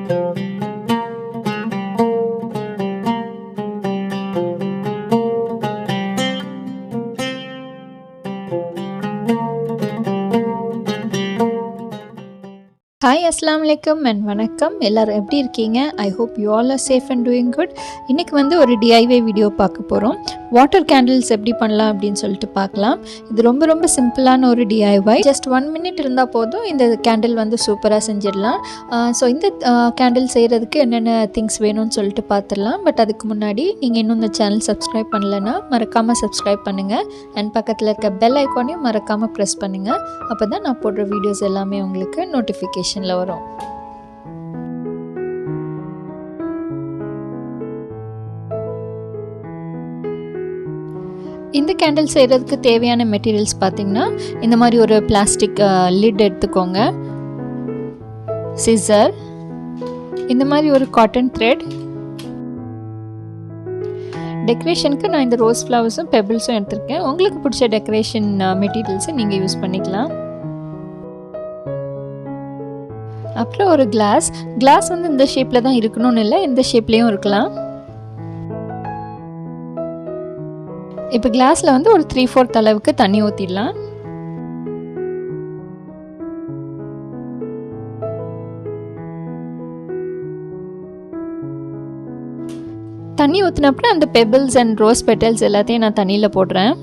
Hi, Assalamu alaikum and வணக்கம். எல்லாரும் எப்படி இருக்கீங்க? I hope you all are safe and doing good. இன்னைக்கு வந்து ஒரு DIY வீடியோ பார்க்க போகிறோம். வாட்டர் கேண்டில்ஸ் எப்படி பண்ணலாம் அப்படின்னு சொல்லிட்டு பார்க்கலாம். இது ரொம்ப ரொம்ப சிம்பிளான ஒரு DIY. ஜஸ்ட் 1 minute இருந்தால் போதும் இந்த கேண்டில் வந்து சூப்பராக செஞ்சிடலாம். ஸோ இந்த கேண்டில் செய்கிறதுக்கு என்னென்ன திங்ஸ் வேணும்னு சொல்லிட்டு பார்த்துடலாம். பட் அதுக்கு முன்னாடி நீங்கள் இன்னும் இந்த சேனல் சப்ஸ்கிரைப் பண்ணலைன்னா மறக்காமல் சப்ஸ்கிரைப் பண்ணுங்கள். அண்ட் பக்கத்தில் இருக்க பெல் ஐக்கானையும் மறக்காமல் ப்ரெஸ் பண்ணுங்கள். அப்போ தான் நான் போடுற வீடியோஸ் எல்லாமே உங்களுக்கு நோட்டிஃபிகேஷன் வரும். இந்த கேண்டில் செய்கிறதுக்கு தேவையான மெட்டீரியல்ஸ் பார்த்திங்கன்னா இந்த மாதிரி ஒரு பிளாஸ்டிக் லிட் எடுத்துக்கோங்க, சிசர், இந்த மாதிரி ஒரு காட்டன் த்ரெட். டெக்கரேஷனுக்கு நான் இந்த ரோஸ் ஃப்ளவர்ஸும் பெபிள்ஸும் எடுத்திருக்கேன். உங்களுக்கு பிடிச்ச டெக்கரேஷன் மெட்டீரியல்ஸை நீங்கள் யூஸ் பண்ணிக்கலாம். அப்புறம் ஒரு கிளாஸ் வந்து இந்த ஷேப்பில் தான் இருக்கணும்னு இல்லை, இந்த ஷேப்லேயும் இருக்கலாம். இப்போ கிளாஸில் வந்து ஒரு 3/4 அளவுக்கு தண்ணி ஊற்றிடலாம். தண்ணி ஊற்றினப்பறம் அந்த பெபிள்ஸ் அண்ட் ரோஸ் பெட்டல்ஸ் எல்லாத்தையும் நான் தண்ணியில் போடுறேன்.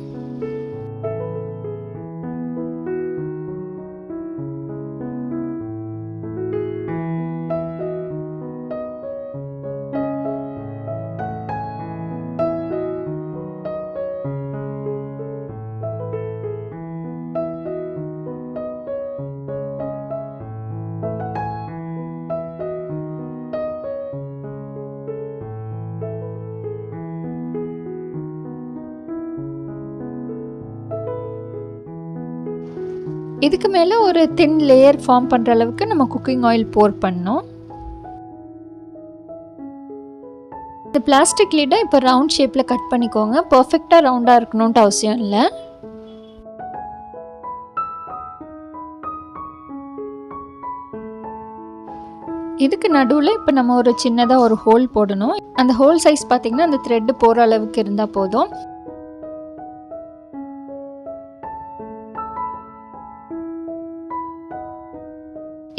இதுக்கு மேலே ஒரு தின் லேயர் ஃபார்ம் பண்ணுற அளவுக்கு நம்ம குக்கிங் ஆயில் போர் பண்ணோம். இந்த பிளாஸ்டிக் லிட்டை இப்போ ரவுண்ட் ஷேப்பில் கட் பண்ணிக்கோங்க. பர்ஃபெக்டாக ரவுண்டாக இருக்கணும்ட்டு அவசியம் இல்லை. இதுக்கு நடுவில் இப்போ நம்ம ஒரு சின்னதாக ஒரு ஹோல் போடணும். அந்த ஹோல் சைஸ் பார்த்திங்கன்னா அந்த த்ரெட்டு போகிற அளவுக்கு இருந்தால் போதும்.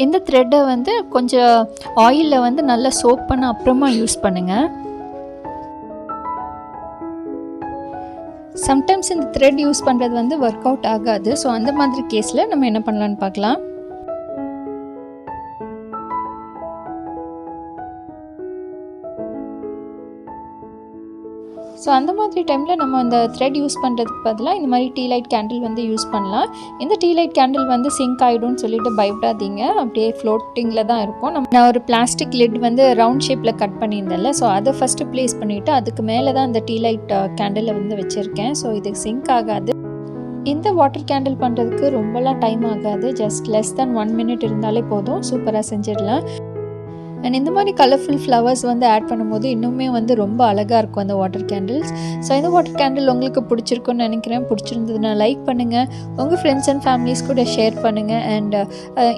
இந்த த்ரெட்டை வந்து கொஞ்சம் ஆயிலில் வந்து நல்லா சோக் பண்ண அப்புறமா யூஸ் பண்ணுங்கள். சம்டைம்ஸ் இந்த த்ரெட் யூஸ் பண்ணுறது வந்து ஒர்க் அவுட் ஆகாது. ஸோ அந்த மாதிரி கேஸில் நம்ம என்ன பண்ணலான்னு பார்க்கலாம். ஸோ அந்த மாதிரி டைமில் நம்ம அந்த த்ரெட் யூஸ் பண்ணுறதுக்கு பதிலாக இந்த மாதிரி டீ லைட் கேண்டில் வந்து யூஸ் பண்ணலாம். இந்த டீ லைட் கேண்டில் வந்து சிங்க் ஆகிடும்னு சொல்லிட்டு பயப்படாதீங்க, அப்படியே ஃப்ளோட்டிங்கில் தான் இருக்கும். நான் ஒரு பிளாஸ்டிக் லிட் வந்து ரவுண்ட் ஷேப்பில் கட் பண்ணியிருந்தேன்ல, ஸோ அதை ஃபஸ்ட்டு ப்ளேஸ் பண்ணிவிட்டு அதுக்கு மேலே தான் அந்த டீ லைட் கேண்டிலை வந்து வச்சுருக்கேன். ஸோ இது சிங்க் ஆகாது. இந்த வாட்டர் கேண்டில் பண்ணுறதுக்கு ரொம்பலாம் டைம் ஆகாது. ஜஸ்ட் லெஸ் தென் 1 minute இருந்தாலே போதும், சூப்பராக செஞ்சிடலாம். அண்ட் இந்த மாதிரி கலர்ஃபுல் ஃப்ளவர்ஸ் வந்து ஆட் பண்ணும்போது இன்னுமே வந்து ரொம்ப அழகாக இருக்கும் அந்த வாட்டர் கேண்டில்ஸ். ஸோ இந்த வாட்டர் கேண்டில் உங்களுக்கு பிடிச்சிருக்குன்னு நினைக்கிறேன். பிடிச்சிருந்ததுன்னா லைக் பண்ணுங்கள், உங்கள் ஃப்ரெண்ட்ஸ் அண்ட் ஃபேமிலிஸ் கூட ஷேர் பண்ணுங்கள். அண்ட்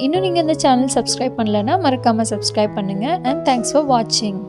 இன்னும் நீங்கள் இந்த சேனல் சப்ஸ்கிரைப் பண்ணலைன்னா மறக்காமல் சப்ஸ்கிரைப் பண்ணுங்கள். அண்ட் தேங்க்ஸ் ஃபார் வாட்சிங்.